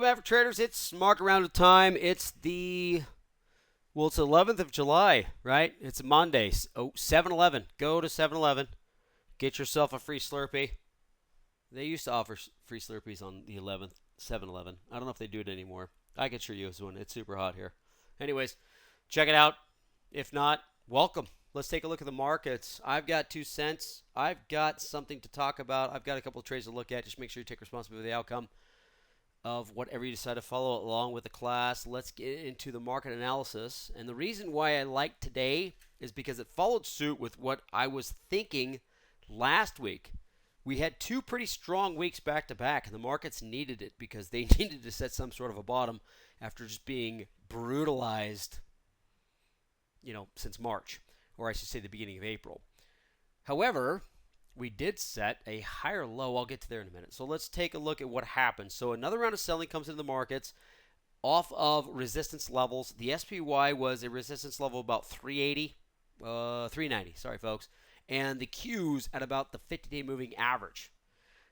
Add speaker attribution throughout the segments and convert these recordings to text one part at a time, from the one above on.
Speaker 1: Maverick traders. It's market round time. It's 11th of July, right? It's Monday. Oh, 7-Eleven. Go to 7-Eleven. Get yourself a free Slurpee. They used to offer free Slurpees on the 11th, 7-Eleven. I don't know if they do it anymore. I could sure use one. It's super hot here. Anyways, check it out. If not, welcome. Let's take a look at the markets. I've got 2 cents. I've got something to talk about. I've got a couple of trades to look at. Just make sure you take responsibility for the outcome of whatever you decide to follow along with the class. Let's get into the market analysis. And the reason why I like today is because it followed suit with what I was thinking last week. We had 2 pretty strong weeks back to back, and the markets needed it because they needed to set some sort of a bottom after just being brutalized, since March, or I should say the beginning of April. However, we did set a higher low. I'll get to there in a minute. So let's take a look at what happened. So another round of selling comes into the markets off of resistance levels. The SPY was a resistance level about 390. Sorry, folks. And the Qs at about the 50-day moving average.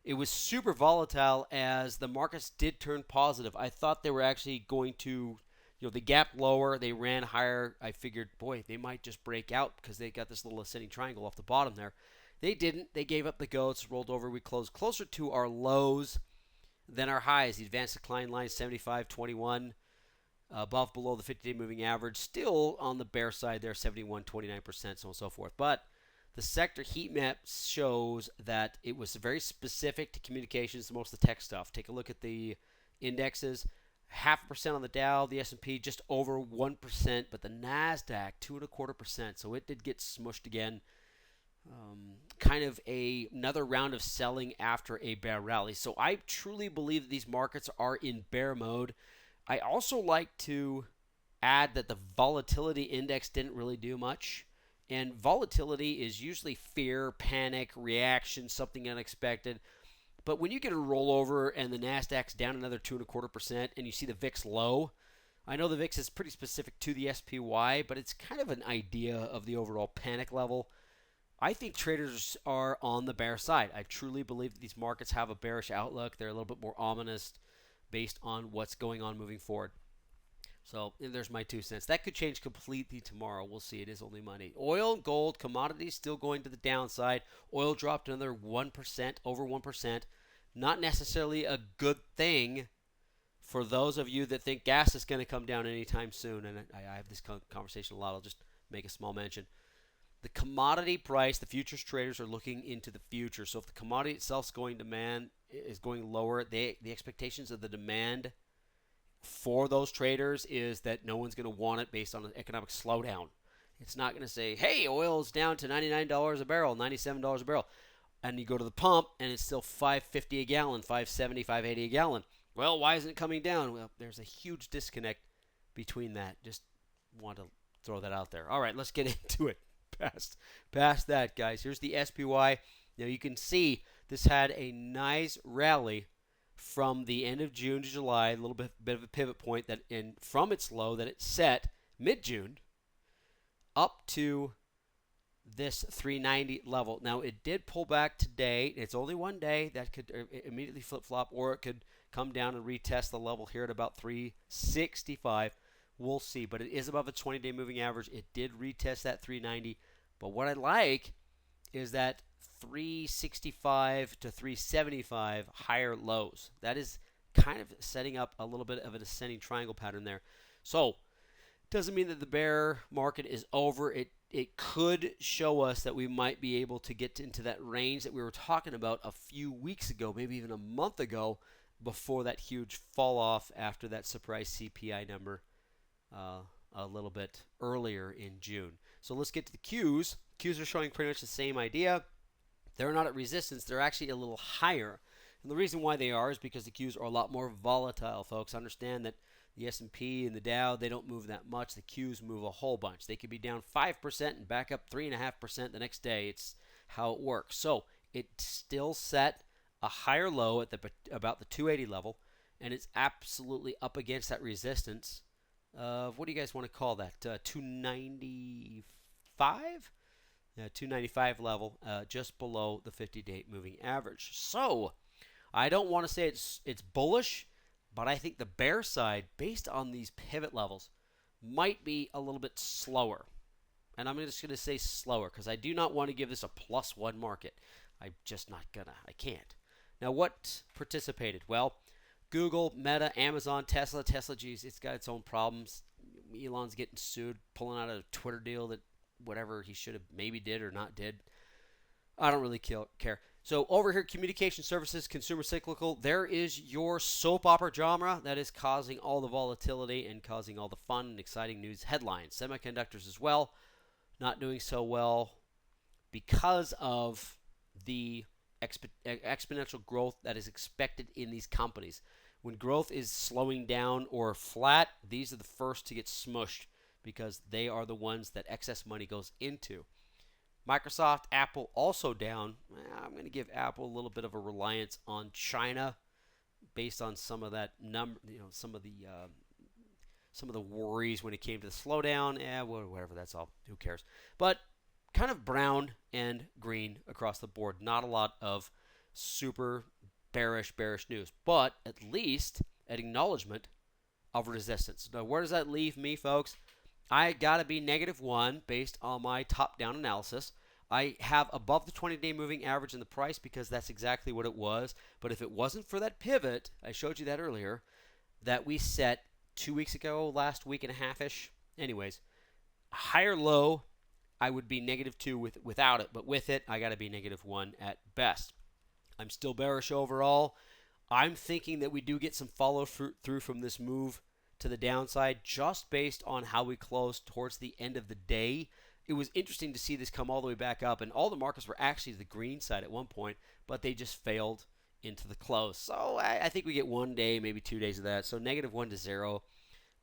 Speaker 1: It was super volatile as the markets did turn positive. I thought they were actually going to, the gap lower, they ran higher. I figured, boy, they might just break out because they got this little ascending triangle off the bottom there. They didn't. They gave up the goats, rolled over. We closed closer to our lows than our highs. The advanced decline line, 75.21, above, below the 50-day moving average. Still on the bear side there, 71, 29%, so on and so forth. But the sector heat map shows that it was very specific to communications, most of the tech stuff. Take a look at the indexes. 0.5% on the Dow, the S&P just over 1%, but the NASDAQ 2.25%. So it did get smushed again. Kind of another round of selling after a bear rally. So I truly believe that these markets are in bear mode. I also like to add that the volatility index didn't really do much. And volatility is usually fear, panic, reaction, something unexpected. But when you get a rollover and the NASDAQ's down another 2.25% and you see the VIX low, I know the VIX is pretty specific to the SPY, but it's kind of an idea of the overall panic level. I think traders are on the bear side. I truly believe that these markets have a bearish outlook. They're a little bit more ominous based on what's going on moving forward. So there's my 2 cents. That could change completely tomorrow. We'll see. It is only Monday. Oil and gold, commodities still going to the downside. Oil dropped another 1%, over 1%. Not necessarily a good thing for those of you that think gas is going to come down anytime soon. And I have this conversation a lot. I'll just make a small mention. The commodity price, the futures traders are looking into the future. So if the commodity itself is going lower, the expectations of the demand for those traders is that no one's going to want it based on an economic slowdown. It's not going to say, hey, oil is down to $99 a barrel, $97 a barrel. And you go to the pump and it's still $5.50 a gallon, $5.70, $5.80 a gallon. Well, why isn't it coming down? Well, there's a huge disconnect between that. Just want to throw that out there. All right, let's get into it. Past that, guys. Here's the SPY. Now you can see this had a nice rally from the end of June to July, a little bit of a pivot point from its low that it set mid-June up to this 390 level. Now it did pull back today. It's only one day. That could immediately flip-flop, or it could come down and retest the level here at about 365. We'll see, but it is above a 20-day moving average. It did retest that 390, but what I like is that 365 to 375 higher lows. That is kind of setting up a little bit of an ascending triangle pattern there. So doesn't mean that the bear market is over. It could show us that we might be able to get into that range that we were talking about a few weeks ago, maybe even a month ago, before that huge fall off after that surprise CPI number a little bit earlier in June. So let's get to the Qs. Qs are showing pretty much the same idea. They're not at resistance. They're actually a little higher. And the reason why they are is because the Qs are a lot more volatile, folks. Understand that the S&P and the Dow, they don't move that much. The Qs move a whole bunch. They could be down 5% and back up 3.5% the next day. It's how it works. So it still set a higher low at about the 280 level, and it's absolutely up against that resistance of, what do you guys want to call that? 295? Yeah, 295 level, just below the 50-day moving average. So I don't want to say it's bullish, But I think the bear side, based on these pivot levels, might be a little bit slower. And I'm just going to say slower because I do not want to give this a +1 market. I'm just not going to. I can't. Now, what participated? Well, Google, Meta, Amazon, Tesla. Tesla, geez, it's got its own problems. Elon's getting sued, pulling out a Twitter deal that whatever he should have maybe did or not did. I don't really care. So over here, communication services, consumer cyclical. There is your soap opera genre that is causing all the volatility and causing all the fun and exciting news headlines. Semiconductors as well, not doing so well because of the exponential growth that is expected in these companies. When growth is slowing down or flat, these are the first to get smushed because they are the ones that excess money goes into. Microsoft, Apple also down. I'm going to give Apple a little bit of a reliance on China based on some of that number, some of the worries when it came to the slowdown. Whatever, that's all. Who cares? But kind of brown and green across the board. Not a lot of super bearish news, but at least an acknowledgement of resistance. Now, where does that leave me, folks? I got to be -1 based on my top-down analysis. I have above the 20-day moving average in the price because that's exactly what it was. But if it wasn't for that pivot, I showed you that earlier, that we set 2 weeks ago, last week and a half-ish. Anyways, higher low, I would be -2 without it. But with it, I got to be -1 at best. I'm still bearish overall. I'm thinking that we do get some follow through from this move to the downside just based on how we closed towards the end of the day. It was interesting to see this come all the way back up, and all the markets were actually to the green side at one point, but they just failed into the close. So I think we get 1 day, maybe 2 days of that. So -1 to 0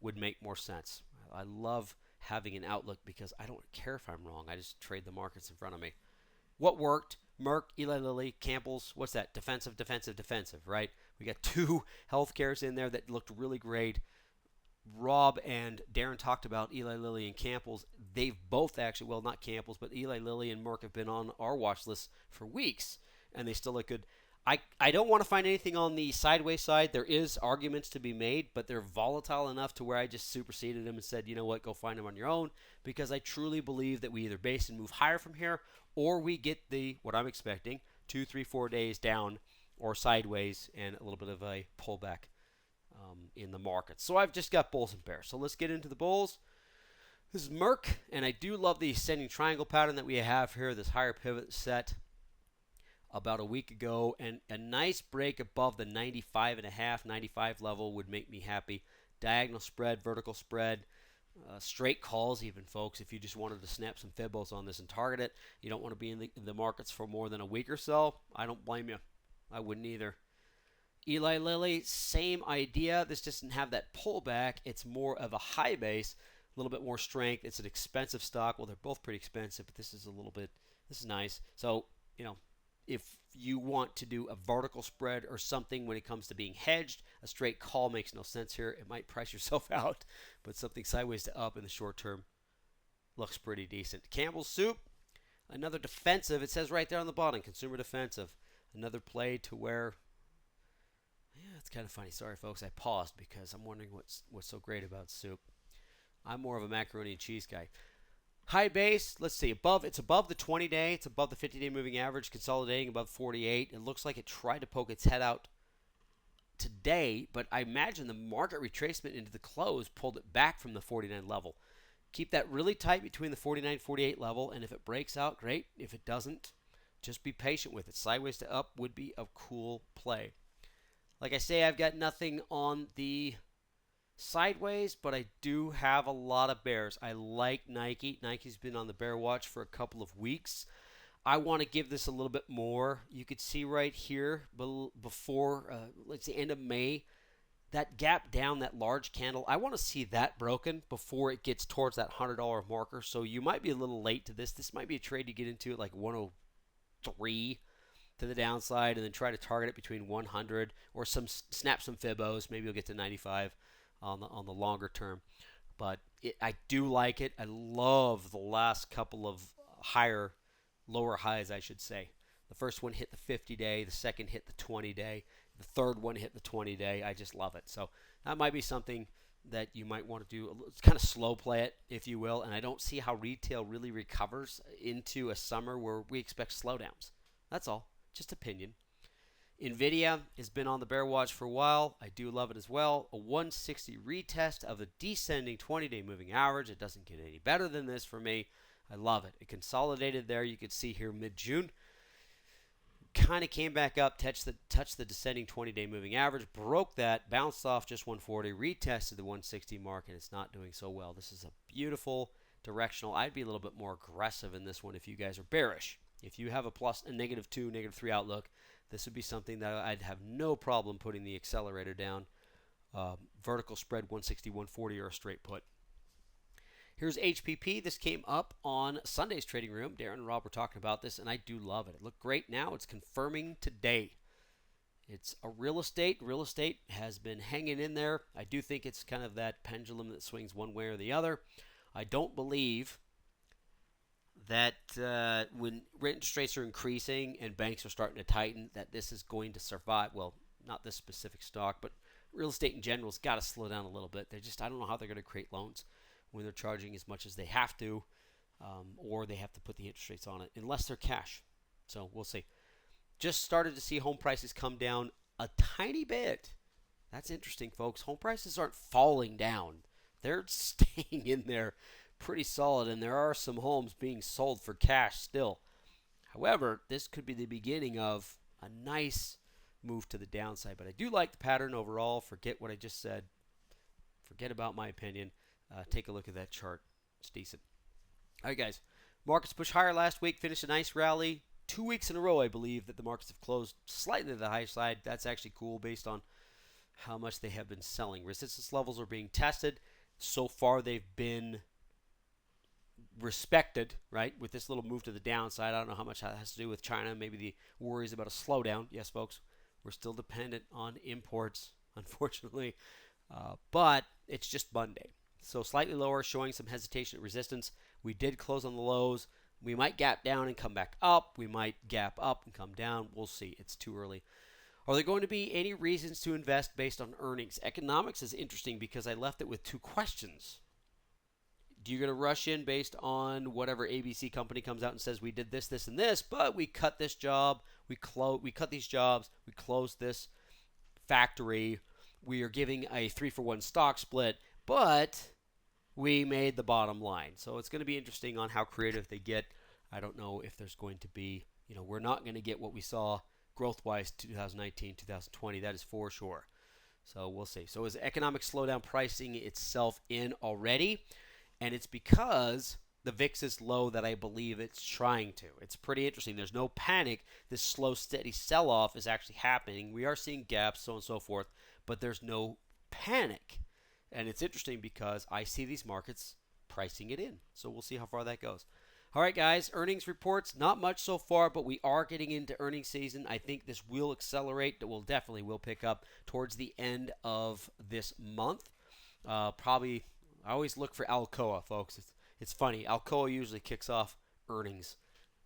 Speaker 1: would make more sense. I love having an outlook because I don't care if I'm wrong. I just trade the markets in front of me. What worked? Merck, Eli Lilly, Campbell's. What's that? Defensive, right? We got 2 healthcares in there that looked really great. Rob and Darren talked about Eli Lilly and Campbell's. They've both actually, well, not Campbell's, but Eli Lilly and Merck have been on our watch list for weeks, and they still look good. I don't want to find anything on the sideways side. There is arguments to be made, but they're volatile enough to where I just superseded them and said, you know what, go find them on your own, because I truly believe that we either base and move higher from here, or we get what I'm expecting, 2, 3, 4 days down or sideways and a little bit of a pullback in the market. So I've just got bulls and bears. So let's get into the bulls. This is Merck, and I do love the ascending triangle pattern that we have here, this higher pivot set about a week ago, and a nice break above the 95.5, 95 level would make me happy. Diagonal spread, vertical spread, straight calls even, folks. If you just wanted to snap some fibos on this and target it, you don't want to be in the markets for more than a week or so, I don't blame you. I wouldn't either. Eli Lilly, same idea. This doesn't have that pullback. It's more of a high base, a little bit more strength. It's an expensive stock. Well, they're both pretty expensive, but this is nice. So, if you want to do a vertical spread or something when it comes to being hedged, a straight call makes no sense here. It might price yourself out, but something sideways to up in the short term looks pretty decent. Campbell's Soup, another defensive. It says right there on the bottom, consumer defensive. Another play to where, yeah, it's kind of funny. Sorry, folks, I paused because I'm wondering what's so great about soup. I'm more of a macaroni and cheese guy. High base, let's see, it's above the 20-day, it's above the 50-day moving average, consolidating above 48. It looks like it tried to poke its head out today, but I imagine the market retracement into the close pulled it back from the 49 level. Keep that really tight between the 49-48 level, and if it breaks out, great. If it doesn't, just be patient with it. Sideways to up would be a cool play. Like I say, I've got nothing on the sideways, but I do have a lot of bears. I like Nike. Nike's been on the bear watch for a couple of weeks. I want to give this a little bit more. You could see right here before, let's say, end of May, that gap down, that large candle, I want to see that broken before it gets towards that $100 marker. So you might be a little late to this. This might be a trade you get into at like 103 to the downside and then try to target it between 100 or snap some fibos. Maybe you'll get to 95 on the longer term. But I do like it. I love the last couple of lower highs, I should say. The first one hit the 50-day. The second hit the 20-day. The third one hit the 20-day. I just love it. So that might be something that you might want to do. Kind of slow play it, if you will. And I don't see how retail really recovers into a summer where we expect slowdowns. That's all. Just opinion. Nvidia has been on the bear watch for a while. I do love it as well. A 160 retest of the descending 20-day moving average. It doesn't get any better than this for me. I love it. It consolidated there. You could see here mid-June. Kind of came back up, touched the descending 20-day moving average, broke that, bounced off just 140, retested the 160 mark, and it's not doing so well. This is a beautiful directional. I'd be a little bit more aggressive in this one if you guys are bearish. If you have a -2, -3 outlook, this would be something that I'd have no problem putting the accelerator down. Vertical spread 160, 140 or a straight put. Here's HPP. This came up on Sunday's trading room. Darren and Rob were talking about this, and I do love it. It looked great now. It's confirming today. It's a real estate. Real estate has been hanging in there. I do think it's kind of that pendulum that swings one way or the other. I don't believe that when interest rates are increasing and banks are starting to tighten, that this is going to survive. Well, not this specific stock, but real estate in general has got to slow down a little bit. I don't know how they're going to create loans when they're charging as much as they have to, or they have to put the interest rates on it, unless they're cash. So we'll see. Just started to see home prices come down a tiny bit. That's interesting, folks. Home prices aren't falling down. They're staying in there pretty solid, and there are some homes being sold for cash still. However, this could be the beginning of a nice move to the downside, but I do like the pattern overall. Forget what I just said. Forget about my opinion. Take a look at that chart. It's decent. All right, guys. Markets pushed higher last week, finished a nice rally. 2 weeks in a row, I believe, that the markets have closed slightly to the high side. That's actually cool based on how much they have been selling. Resistance levels are being tested. So far, they've been respected, right, with this little move to the downside. I don't know how much that has to do with China. Maybe the worries about a slowdown. Yes, folks, we're still dependent on imports, unfortunately. But it's just Monday. So slightly lower, showing some hesitation at resistance. We did close on the lows. We might gap down and come back up. We might gap up and come down. We'll see. It's too early. Are there going to be any reasons to invest based on earnings? Economics is interesting because I left it with two questions. Do you going to rush in based on whatever ABC company comes out and says we did this, this, and this, but we cut this job, we cut these jobs, we closed this factory, we are giving a 3-for-1 stock split, but we made the bottom line. So it's going to be interesting on how creative they get. I don't know if there's going to be, we're not going to get what we saw growth-wise 2019, 2020. That is for sure. So we'll see. So is economic slowdown pricing itself in already? And it's because the VIX is low that I believe it's trying to. It's pretty interesting. There's no panic. This slow, steady sell-off is actually happening. We are seeing gaps, so on and so forth, but there's no panic. And it's interesting because I see these markets pricing it in. So we'll see how far that goes. All right, guys, earnings reports, not much so far, but we are getting into earnings season. I think this will accelerate. It will definitely pick up towards the end of this month. Probably, I always look for Alcoa, folks. It's funny. Alcoa usually kicks off earnings.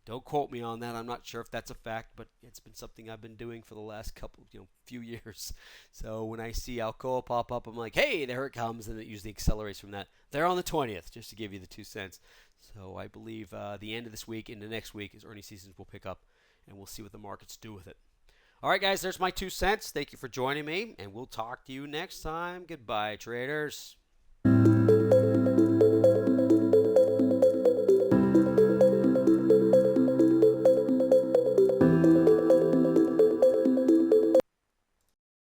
Speaker 1: Don't quote me on that. I'm not sure if that's a fact, but it's been something I've been doing for the last few years. So when I see Alcoa pop up, I'm like, hey, there it comes, and it usually accelerates from that. They're on the 20th, just to give you the 2 cents. So I believe the end of this week into next week is earnings seasons will pick up, and we'll see what the markets do with it. All right, guys, there's my 2 cents. Thank you for joining me, and we'll talk to you next time. Goodbye, traders.